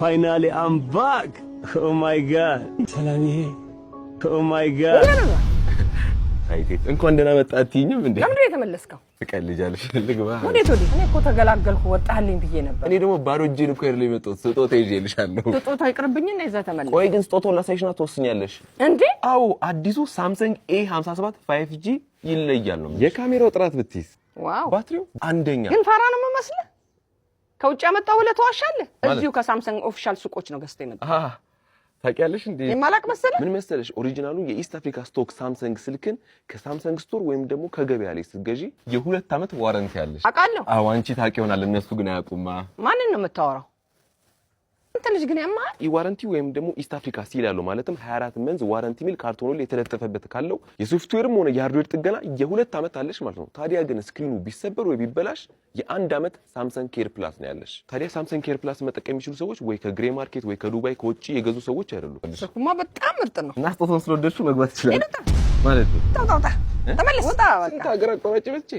Finally, I'm back. Oh my God. Salami. Oh my God. አይቴት እንኳን ደህና መጣትኝም እንዴ? ለምን ነው የተመለስከው? ትቀልጃለሽ ልግባ። ወዴት? እኔ እኮ ተገላገልኩ ወጣህልኝ ብዬ ነበር። እኔ ደግሞ ባዶ እጄን እኮ አይደለም የመጣሁት ስጦታ ይዤልሻለሁ። ስጦታ ይቅርብኝና ይዘህ ተመለስ። ቆይ ግን ስጦታውን ላሳይሽና ትወስኛለሽ እንዴ? አዎ አዲሱ ሳምሰንግ A57 5G ይለያል ነው። የካሜራው ጥራት ብትይስ፣ ዋው ባትሪው አንደኛ። ግን ፋራ ነው የምመስልህ? ከውጭ ያመጣው ሁለት ዋሻለህ። እዚሁ ከሳምሰንግ ኦፊሻል ሱቆች ነው ገዝተህ የመጣው። ታውቂያለሽ እንዴ? የማላቅ መሰለህ? ምን መሰለሽ ኦሪጂናሉ የኢስት አፍሪካ ስቶክ ሳምሰንግ ስልክን ከሳምሰንግ ስቶር ወይም ደግሞ ከገበያ ላይ ስትገዢ የ2 ዓመት ዋረንቲ ያለሽ። አውቃለሁ። አዎ አንቺ ታውቂ ይሆናል፣ እነሱ ግን አያውቁማ። ማንን ነው የምታወራው? አንተ ልጅ ግን ያማል። ዋረንቲ ወይም ደግሞ ኢስት አፍሪካ ሲል ያለው ማለትም 24 መንዝ ዋረንቲ ሚል ካርቶኑ ላይ የተለጠፈበት ካለው የሶፍትዌርም ሆነ የሃርድዌር ጥገና የ2 ዓመት አለሽ ማለት ነው። ታዲያ ግን ስክሪኑ ቢሰበር ወይ ቢበላሽ የ1 ዓመት ሳምሰንግ ኬር ፕላስ ነው ያለሽ። ታዲያ ሳምሰንግ ኬር ፕላስ መጠቀም የሚችሉ ሰዎች ወይ ከግሬ ማርኬት ወይ ከዱባይ ከውጪ የገዙ ሰዎች አይደሉም። ስልኩማ በጣም ምርጥ ነው። እና ስጦታውን ስለወደድሽው መግባት ይችላል ማለት ነው። ታውጣ ተመለስ። ወጣ በቃ ታገራ ቆራጭ በልቼ